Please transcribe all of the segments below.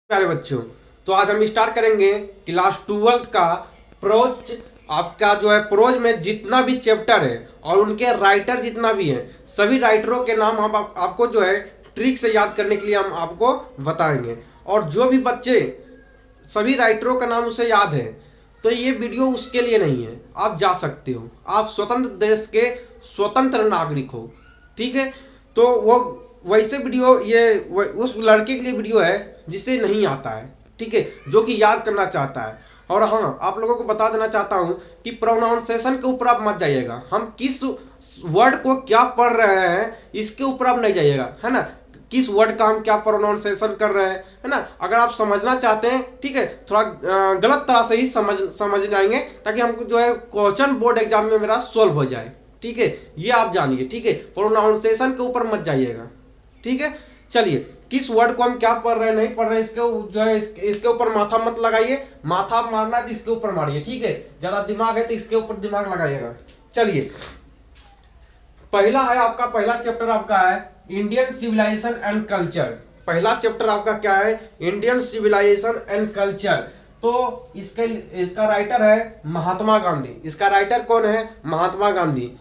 प्यारे बच्चों, तो आज हम स्टार्ट करेंगे क्लास 12 का प्रोज। आपका जो है प्रोज में जितना भी चैप्टर है और उनके राइटर जितना भी है, सभी राइटरों के नाम हम आपको जो है ट्रिक से याद करने के लिए हम आपको बताएंगे। और जो भी बच्चे सभी राइटरों का नाम उसे याद है तो ये वीडियो उसके लिए नहीं है। आप जा सकते हो, आप स्वतंत्र देश के स्वतंत्र नागरिक हो, ठीक है। तो वो वैसे वीडियो उस लड़के के लिए वीडियो है जिसे नहीं आता है, ठीक है, जो कि याद करना चाहता है। और हाँ, आप लोगों को बता देना चाहता हूँ कि प्रोनाउंसिएशन के ऊपर आप मत जाइएगा। हम किस वर्ड को क्या पढ़ रहे हैं इसके ऊपर आप नहीं जाइएगा, है ना। किस वर्ड का हम क्या प्रोनाउंसिएशन कर रहे हैं, है ना। अगर आप समझना चाहते हैं, ठीक है, थोड़ा गलत तरह से ही समझ जाएंगे ताकि हमको जो है क्वेश्चन बोर्ड एग्जाम में मेरा सोल्व हो जाए, ठीक है। ये आप जानिए, ठीक है। प्रोनाउंसिएशन के ऊपर मत जाइएगा, ठीक है। चलिए, किस वर्ड को हम क्या पढ़ रहे हैं नहीं पढ़ रहे हैं इसके जो है इसके ऊपर माथा मत लगाइए। माथा मारना है तो इसके ऊपर मारिए, ठीक है। ज्यादा दिमाग है तो इसके ऊपर दिमाग लगाइएगा। चलिए, पहला है आपका, पहला चैप्टर आपका है इंडियन सिविलाइजेशन एंड कल्चर। पहला चैप्टर आपका क्या है? Indian civilization and culture. तो इसका राइटर है महात्मा गांधी। इसका राइटर कौन है? महात्मा गांधी।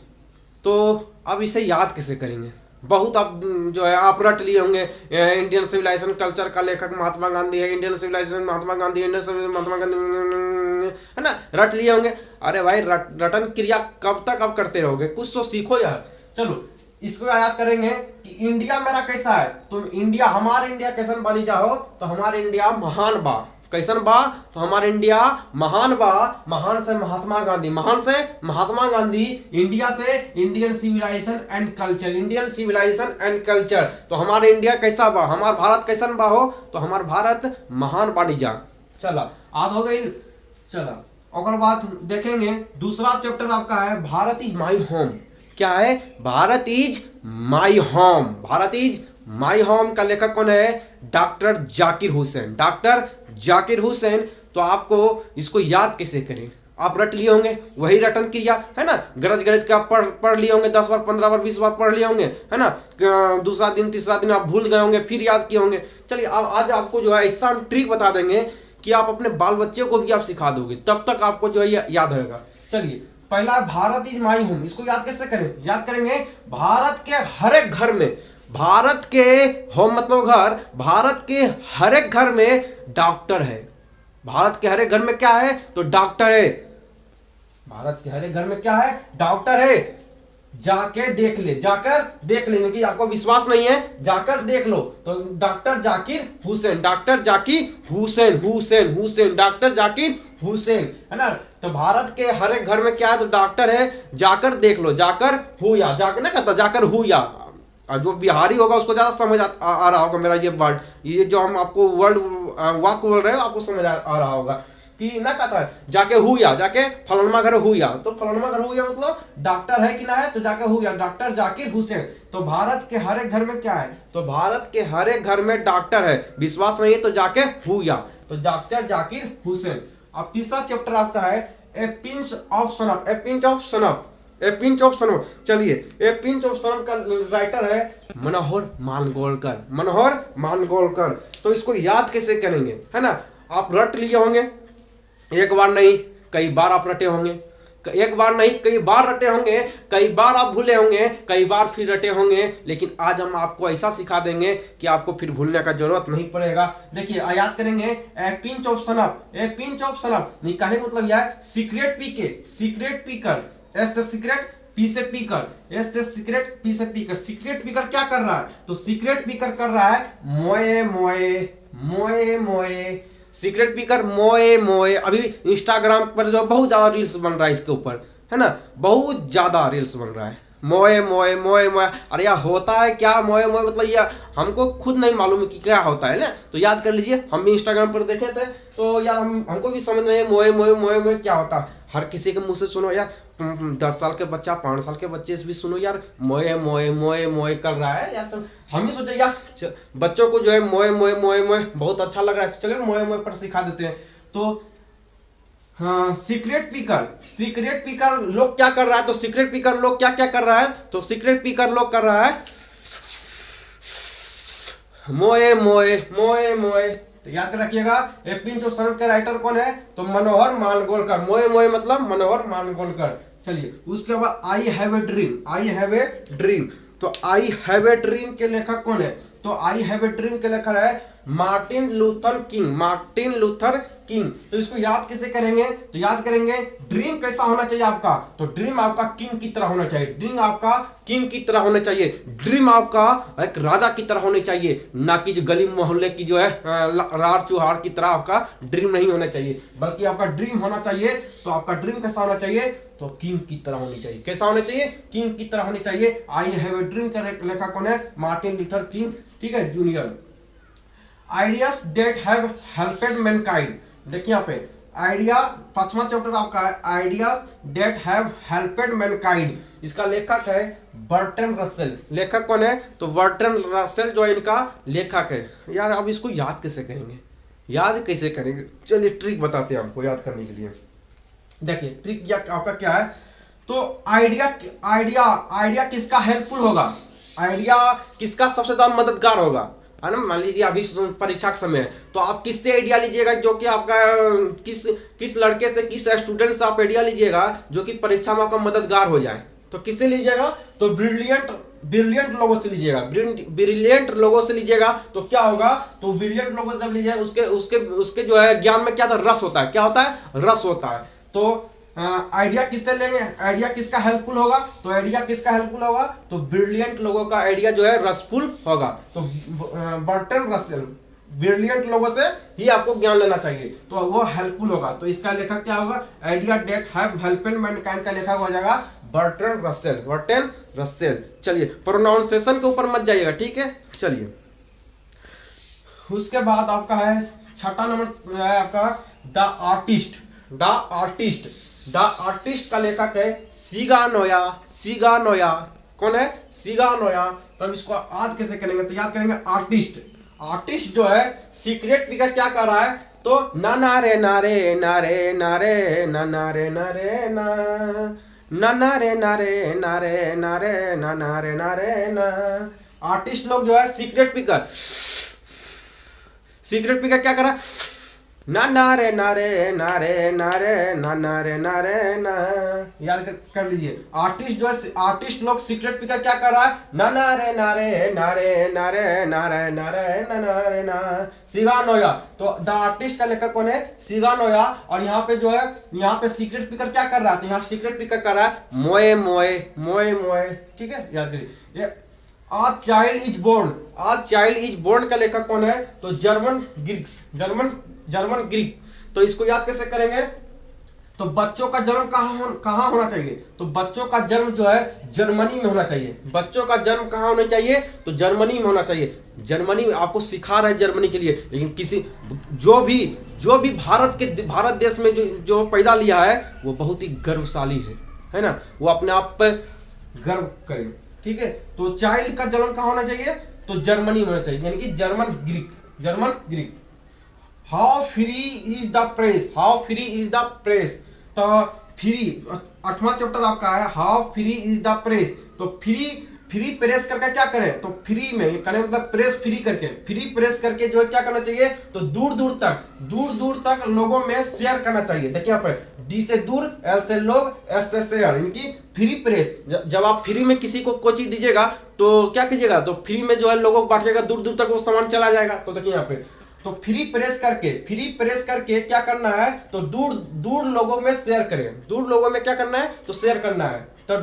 तो अब इसे याद कैसे करेंगे? बहुत आप जो है आप रट लिए होंगे, इंडियन सिविलाइजेशन कल्चर का लेखक महात्मा गांधी है, Indian civilisation Mahatma Gandhi, Indian civilisation Mahatma Gandhi, है ना, रट लिए होंगे। अरे भाई, रटन क्रिया कब तक आप करते रहोगे? कुछ तो सीखो यार। चलो, इसको याद करेंगे कि इंडिया मेरा कैसा है। तुम इंडिया, हमारा इंडिया कैसन बनी जाओ तो हमारा इंडिया महान बा। कैसन बा? तो हमारा इंडिया महान बा। महान से महात्मा गांधी, महान से महात्मा गांधी, इंडिया से Indian civilization and culture, Indian civilization and culture. तो हमारा इंडिया कैसा बा, हमारा भारत कैसन बा हो तो हमारा भारत महान बनी जा। चला, आध हो गई। चला, और बात देखेंगे, दूसरा चैप्टर आपका है भारत इज माई होम। क्या है? Bharat is my home. Bharat is my home का लेखक कौन है? डॉक्टर जाकिर हुसैन। डॉक्टर जाकिर हुसैन। तो आपको इसको याद कैसे करें? आप रट लिए होंगे, वही रटन क्रिया, है ना। गरज गरज का पढ़ लिए होंगे, 10 बार 15 बार 20 बार पढ़ लिए होंगे, है ना। दूसरा दिन तीसरा दिन आप भूल गए होंगे, फिर याद किए होंगे। चलिए, अब आज आपको जो है ऐसा हम ट्रिक बता देंगे कि आप अपने बाल बच्चे को भी आप सिखा दोगे, तब तक आपको जो है याद रहेगा। चलिए, पहला भारत इज माई होम। इसको याद कैसे करें? याद करेंगे, भारत के हर एक घर में, भारत के होम मतलब घर, भारत के हर एक घर में डॉक्टर है। भारत के हर एक घर में क्या है? तो डॉक्टर है। भारत के हर एक घर में क्या है? डॉक्टर है। जाके देख ले, जाकर देख लेंगे कि आपको विश्वास नहीं है, जाकर देख लो। तो doctor Zakir Hussain, doctor Zakir Hussain, Hussain Hussain, doctor Zakir Hussain, है ना। तो भारत के हर एक घर में क्या है? तो डॉक्टर है। जाकर देख लो, जाकर हुआ, जाकर ना कहता, जाकर हुआ। और जो बिहारी होगा उसको ज्यादा समझ आ रहा होगा मेरा ये वर्ड, ये जो हम आपको वर्ड वाक्य बोल रहे हो आपको समझ आ रहा होगा कि ना कहता है जाके हुआ, जाके फलानमा घर हुआ। तो फलानमा घर हुआ मतलब डॉक्टर है कि ना है, तो जाके हुआ, डॉक्टर जाकिर हुसैन। तो भारत के हर एक घर में क्या है? तो भारत के हर एक घर में डॉक्टर है। विश्वास नहीं है तो जाके हुआ, तो डॉक्टर जाकिर हुसैन। अब तीसरा चैप्टर आपका है a pinch of snuff. A pinch of snuff, a pinch of snuff. चलिए, ए पिंच ऑफ सनफ का राइटर है मनोहर मालगोलकर। मनोहर मालगोलकर। तो इसको याद कैसे करेंगे, है ना। आप रट लिए होंगे, एक बार नहीं कई बार आप रटे होंगे, एक बार नहीं कई बार रटे होंगे, कई बार आप भूले होंगे, कई बार फिर रटे होंगे। लेकिन आज हम आपको ऐसा सिखा देंगे कि आपको फिर भूलने का जरूरत नहीं पड़ेगा। देखिए, याद करेंगे, a pinch of snuff. A pinch of snuff कहने का मतलब यह है सीक्रेट पीके, सीक्रेट पीकर, एस से सीक्रेट, पी से पीकर, एस से सीक्रेट, पी से पीकर। सीक्रेट पीकर क्या कर रहा है? तो सीक्रेट पीकर कर रहा है मोए मोए, मोए मोए। सीक्रेट पीकर मोए मोए। अभी इंस्टाग्राम पर जो बहुत ज्यादा रील्स बन रहा है इसके ऊपर, है ना, बहुत ज्यादा रील्स बन रहा है, मोए मोए मोए मोए। अरे यार, होता है क्या मोए मोए? मतलब यार हमको खुद नहीं मालूम है कि क्या होता है ना। तो याद कर लीजिए, हम भी इंस्टाग्राम पर देखे थे तो यार हमको भी समझ नहीं है मोए मोए मोए मोए क्या होता है। हर किसी के मुंह से सुनो यार, 10 साल के बच्चा, 5 साल के बच्चे से भी सुनो यार, मोए मोए मोए मोए कर रहा है यार। हम ही सोचे यार बच्चों को जो है मोए मोए मोए मोए बहुत अच्छा लग रहा है, चलिए मोए मोए पर सिखा देते हैं। तो हाँ, सीक्रेट पीकर, सीक्रेट पीकर लोग क्या कर रहा है? तो सीक्रेट पीकर लोग क्या क्या कर रहा है? तो सीक्रेट पीकर लोग कर रहा है मोए मोए मोए मोए, तो याद कर रखिएगा ए पिंच ऑफ सल्ट के राइटर कौन है, तो मनोहर मानगोलकर। मोए मोए मतलब मनोहर मानगोलकर। चलिए उसके बाद I have a dream, I have a dream, तो आई हैव ए ड्रीम के लेखक कौन है, तो आई हैव ए ड्रीम के लेखक है Martin Luther king, Martin Luther king. तो इसको याद कैसे करेंगे, तो याद करेंगे ड्रीम कैसा होना चाहिए आपका, तो ड्रीम आपका किंग की तरह होना चाहिए, ड्रीम आपका किंग की तरह होना चाहिए, ड्रीम आपका एक राजा की तरह होनी चाहिए, ना कि जो गली मोहल्ले की जो है रार चुहार की तरह आपका ड्रीम नहीं होना चाहिए, बल्कि आपका ड्रीम होना चाहिए। तो आपका ड्रीम कैसा होना चाहिए, तो किंग की तरह होनी चाहिए। कैसा होना चाहिए, किंग की तरह होनी चाहिए। आई हैव ए ड्रीम का लेखक कौन है, मार्टिन लूथर किंग, ठीक है, junior. Ideas that have helped mankind, देखिए यहाँ पे आइडिया 5वां चैप्टर आपका है, ideas that have helped mankind. इसका लेखक है बर्ट्रैंड रसेल। लेखक कौन है, तो बर्ट्रैंड रसेल जो है इनका लेखक है। यार अब इसको याद कैसे करेंगे, याद कैसे करेंगे, चलिए ट्रिक बताते हैं आपको याद करने के लिए। देखिए ट्रिक आपका क्या है, तो आइडिया किसका हेल्पफुल होगा, आइडिया किसका सबसे ज्यादा मददगार होगा, है ना। मान लीजिए अभी परीक्षा का समय है, तो आप किससे आइडिया लीजिएगा, जो कि आपका किस लड़के से, किस स्टूडेंट से आप आइडिया लीजिएगा जो कि परीक्षा में आपका मददगार हो जाए। तो किससे लीजिएगा, तो ब्रिलियंट लोगों से लीजिएगा, ब्रिलियंट लोगों से लीजिएगा। तो क्या होगा, तो ब्रिलियंट लोगों से जब लीजिएगा उसके जो है ज्ञान में क्या था, रस होता है, क्या होता है, रस होता है। तो आइडिया किससे लेंगे, आइडिया किसका हेल्पफुल होगा, तो आइडिया किसका हेल्पफुल होगा, तो ब्रिलियंट लोगों का आइडिया जो है रसफुल होगा। तो बर्ट्रैंड रसेल, ब्रिलियंट लोगों से ही आपको ज्ञान लेना चाहिए, तो वो हेल्पफुल होगा। तो इसका लेखक क्या होगा, idea date have helped Mankind का लेखक हो जाएगा बर्ट्रैंड रसेल, बर्ट्रैंड रसेल। चलिए प्रोनाउंसिएशन के ऊपर मत जाइएगा, ठीक है। चलिए उसके बाद आपका है 6वां नंबर है आपका द आर्टिस्ट। द आर्टिस्ट का लेखक है सिगानोया। कौन है, सिगानोया। तो अब इसको याद कैसे करेंगे, तो याद करेंगे आर्टिस्ट जो है सीक्रेट फिगर क्या कर रहा है, तो ना ना रे ना रे ना रे ना रे ना ना रे ना रे ना ना ना रे ना रे ना रे ना रे ना ना रे ना रे ना। आर्टिस्ट लोग जो है सीक्रेट फिगर क्या कर रहा है, ना ना रे ना रे ना रे ना रे ना ना रे ना रे ना। याद कर लीजिए, आर्टिस्ट जो है, आर्टिस्ट लोग सीक्रेट पिकर क्या कर रहा है, ना ना रे ना रे ना रे ना रे ना रे ना रे ना ना रे ना। सिगानोया, तो द आर्टिस्ट का लेखक कौन है, सिगानोया। और यहाँ पे जो है, यहाँ पे सीक्रेट पिकर क्या कर रहा है, तो यहाँ सीक्रेट पिकर कर रहा है मोए मोए मोए मोए, ठीक है, याद करिए। आज चाइल्ड इज बोर्न का लेखक कौन है, तो जर्मन ग्रीक। तो इसको याद कैसे करेंगे, तो बच्चों का जन्म कहाँ होना चाहिए, तो बच्चों का जन्म जो है जर्मनी में होना चाहिए। बच्चों का जन्म कहाँ होना चाहिए, तो जर्मनी में होना चाहिए। जर्मनी आपको सिखा रहा है जर्मनी के लिए, लेकिन किसी जो भी भारत देश में जो पैदा लिया है वो बहुत ही गर्वशाली है ना, वो अपने आप पे गर्व करे, ठीक है। तो चाइल्ड का जन्म कहाँ होना चाहिए, तो जर्मनी में होना चाहिए, यानी कि German Greek. How free is the press, तो फ्री 8वां चैप्टर आपका है, how free is the press. तो फ्री प्रेस करके क्या करें, तो फ्री में करने मतलब प्रेस फ्री करके जो है क्या करना चाहिए, तो दूर दूर तक लोगों में शेयर करना चाहिए। देखिए यहाँ पे डी से दूर, एल से लोग, एस से शेयर, इनकी फ्री प्रेस। जब आप फ्री में किसी को कोई चीज दीजिएगा तो क्या कीजिएगा, तो फ्री में जो है लोगों को बांटिएगा, दूर तक वो सामान चला जाएगा। तो देखिए यहाँ पे, तो फ्री प्रेस करके क्या करना है, तो दूर लोगों में शेयर करें। दूर लोगों में क्या करना है, तो शेयर करना है। तो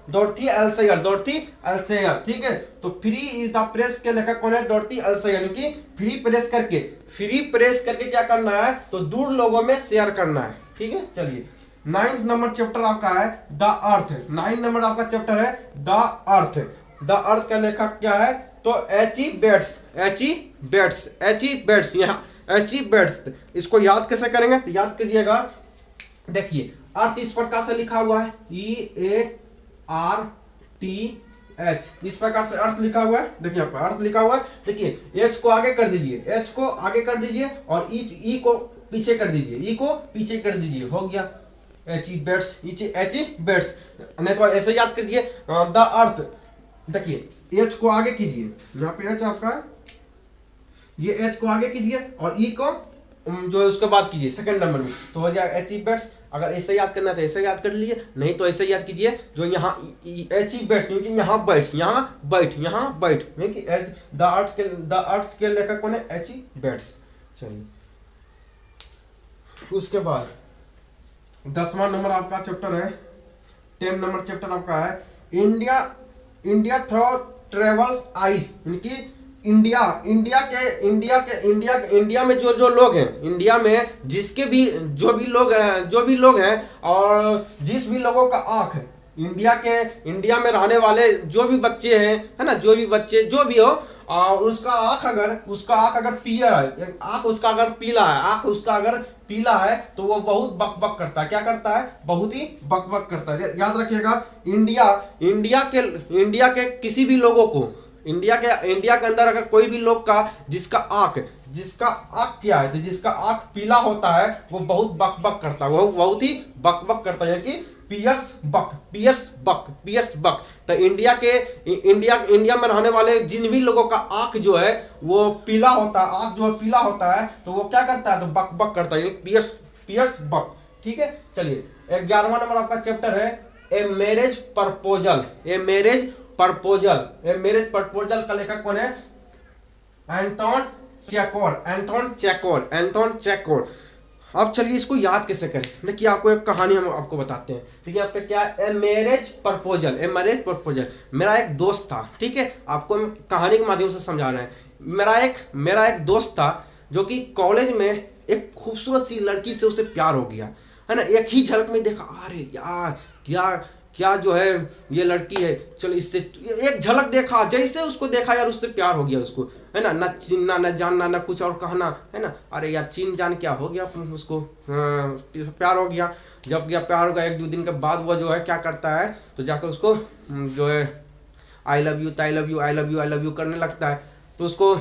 डॉर्थी एल्सेयर, ठीक है। तो फ्री इज द प्रेस के लेखक कौन है, डॉर्थी एल्सेयर, की फ्री प्रेस करके क्या करना है, तो दूर लोगों में शेयर करना है, ठीक है। चलिए 9 नंबर चैप्टर आपका है द अर्थ। 9 नंबर आपका चैप्टर है द अर्थ का लेखक क्या है, तो एच.ई. बेट्स। यहाँ एच.ई. बेट्स, इसको याद कैसे करेंगे, तो याद कीजिएगा। देखिए अर्थ इस प्रकार से लिखा हुआ है, EARTH, इस प्रकार से अर्थ लिखा हुआ है। देखिए यहाँ पर अर्थ लिखा हुआ है, देखिए एच को आगे कर दीजिए, और ई को पीछे कर दीजिए, हो गया एच.ई. बेट्स। नहीं तो ऐसे याद कीजिए, द अर्थ। देखिए एच को आगे कीजिए, यहाँ पे एच आपका ये एच को आगे कीजिए और ई को जो है उसके बाद कीजिए सेकंड नंबर में, तो हो जाएगा एच ई बेट्स। अगर ऐसे याद करना है तो ऐसे याद कर लीजिए, नहीं तो ऐसे याद कीजिए जो यहाँ एच ई बेट्स, क्योंकि यहाँ बैठ, यहाँ बैठ, यहाँ बैठ, क्योंकि एच द अर्थ के लेखक कौन है, एच ई बेट्स। चलिए उसके बाद 10वां नंबर आपका चैप्टर है, 10 नंबर चैप्टर आपका है इंडिया थ्रू ट्रेवल्स आइस, यानी इंडिया में जो लोग हैं, इंडिया में जिसके भी जो भी लोग हैं और जिस भी लोगों का आंख है, इंडिया में रहने वाले जो भी बच्चे हैं, है ना, जो भी बच्चे जो भी हो, और उसका आंख अगर पीला है, आंख उसका अगर पीला है तो वो बहुत बकबक करता है। क्या करता है? बहुत ही बकबक करता है। याद रखिएगा, इंडिया के किसी भी लोगों को, इंडिया के अंदर अगर कोई भी लोग का जिसका आंख क्या है, तो जिसका आंख पीला होता है वो बहुत बकबक करता है, वो बहुत ही बकबक करता है, यानी कि पियर्स बक। तो इंडिया में रहने वाले जिन भी लोगों का आंख जो है वो पीला होता है, आंख जो है पीला होता है, तो वो क्या करता है, तो बक करता है, पियर्स बक। ठीक है, चलिए 11वां नंबर आपका चैप्टर है a marriage proposal. A marriage proposal का लेखक कौन है? एंटोन चेकोर। अब चलिए इसको याद कैसे करें। देखिए आपको एक कहानी हम आपको बताते हैं। ठीक है, आपका क्या है? A marriage proposal. मेरा एक दोस्त था, ठीक है, आपको हम कहानी के माध्यम से समझा रहे हैं। मेरा एक दोस्त था जो कि कॉलेज में एक खूबसूरत सी लड़की से उसे प्यार हो गया, है ना। एक ही झलक में देखा, अरे यार क्या जो है ये लड़की है, चलो इससे एक झलक देखा, जैसे उसको देखा यार उससे प्यार हो गया उसको, है ना। ना चिन्हना, ना जानना, ना कुछ और कहना, है ना। अरे यार चिन्ह जान क्या हो गया उसको, प्यार हो गया। जब गया प्यार हो गया, 1-2 दिन के बाद वो जो है क्या करता है, तो जाकर उसको जो है आई लव यू करने लगता है। तो उसको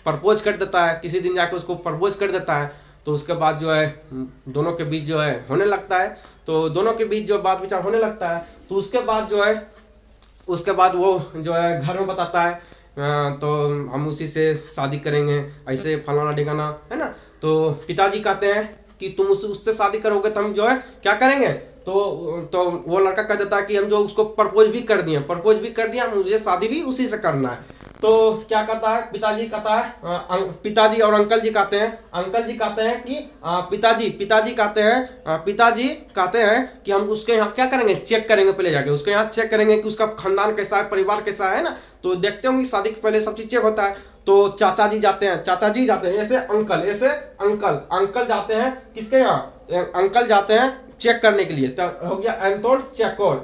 प्रपोज कर देता है, किसी दिन जाकर उसको प्रपोज कर देता है। तो उसके बाद जो है दोनों के बीच जो है होने लगता है, तो दोनों के बीच जो बात विचार होने लगता है। तो उसके बाद वो जो है घर में बताता है, तो हम उसी से शादी करेंगे, ऐसे फलाना ढिकाना, है ना। तो पिताजी कहते हैं कि तुम उससे शादी करोगे तो हम जो है क्या करेंगे। तो वो लड़का कह देता है कि हम जो उसको प्रपोज भी कर दिया, मुझे शादी भी उसी से करना है। तो क्या कहता है पिताजी और अंकल जी कहते हैं कि पिताजी कहते हैं कि हम उसके यहाँ क्या करेंगे, चेक करेंगे, पहले जाके उसके यहाँ चेक करेंगे कि उसका खानदान कैसा है, परिवार कैसा है ना। तो देखते होंगे शादी के पहले सब चीज चेक होता है। तो चाचा जी जाते हैं, ऐसे अंकल जाते हैं किसके यहाँ, अंकल जाते हैं चेक करने के लिए। तो हो गया एंथोन चेकोर,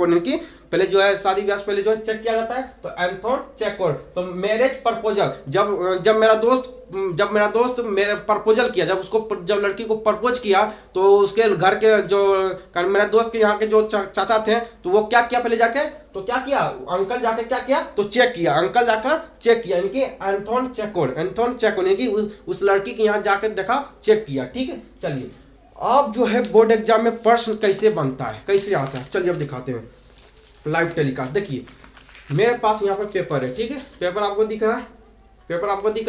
इनकी पहले जो है शादी ब्याह पहले जो है चेक किया जाता है, तो एंथोन चेकोर। तो मैरिज प्रपोजल, जब मेरा दोस्त मेरे प्रपोजल किया, जब लड़की को प्रपोज किया, तो उसके घर के जो मेरा दोस्त के यहाँ के जो चाचा थे, तो वो क्या किया पहले जाके, तो क्या किया, अंकल जाके क्या किया, तो चेक किया, इनकी एंथोन चेकोर इनकी उस लड़की के यहाँ जाकर देखा, चेक किया। ठीक है, चलिए अब जो है बोर्ड एग्जाम में प्रश्न कैसे बनता है, कैसे आता है, चलिए अब दिखाते हैं लाइव टेलीकास्ट। देखिए मेरे पास यहाँ पे पेपर है, ठीक है, पेपर आपको दिख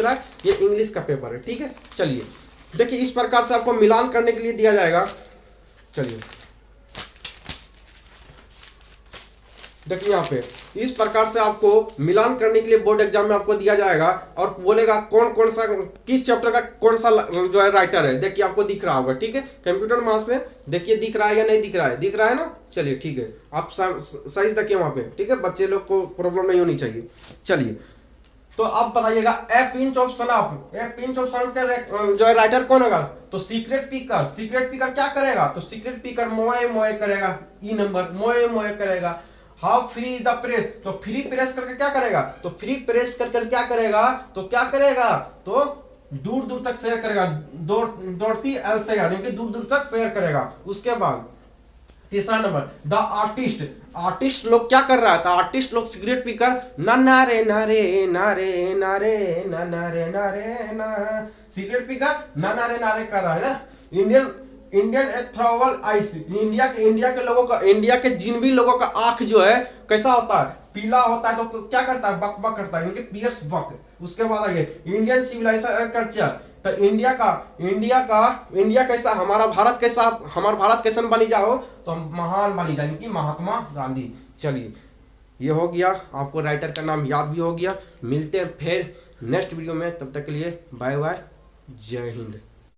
रहा है, ये इंग्लिश का पेपर है। ठीक है, चलिए देखिए इस प्रकार से आपको मिलान करने के लिए दिया जाएगा। चलिए देखिए यहाँ पे इस प्रकार से आपको मिलान करने के लिए बोर्ड एग्जाम में आपको दिया जाएगा, और बोलेगा कौन सा किस चैप्टर का कौन सा जो है राइटर है। देखिए आपको दिख रहा होगा, ठीक है, कंप्यूटर माउस से देखिए दिख रहा है या नहीं दिख रहा है ना। चलिए ठीक है, आप सही देखिए वहां पे, ठीक है, बच्चे लोग को प्रॉब्लम नहीं होनी चाहिए। चलिए तो अब बताइएगा ए पिंच ऑफ सनफ के जो है राइटर कौन होगा, तो सीक्रेट पीकर क्या करेगा, तो सीक्रेट पीकर मोए करेगा, ई नंबर मोए करेगा। How free is the press, तो फ्री प्रेस करके क्या करेगा, तो फ्री प्रेस करके क्या करेगा, तो दूर दूर तक शेयर करेगा, दौड़ती एल से यानी कि दूर दूर तक शेयर करेगा। उसके बाद तीसरा नंबर द आर्टिस्ट लोग क्या कर रहा था, आर्टिस्ट लोग सिगरेट पीकर नारे सिगरेट पीकर नारे कर रहा है ना। इंडियन एथ्रोवल आइस, इंडिया के जिन भी लोगों का आंख जो है कैसा होता है, पीला होता है, तो क्या करता है, बक बक करता है, इनके पियर्स बक। उसके बाद आगे इंडियन सिविलाइजेशन कल्चर, तो इंडिया कैसा, हमारा भारत कैसा बनी जाओ, तो महान बनी जाए, इनकी महात्मा गांधी। चलिए ये हो गया, आपको राइटर का नाम याद भी हो गया। मिलते हैं फिर नेक्स्ट वीडियो में, तब तक के लिए बाय बाय, जय हिंद।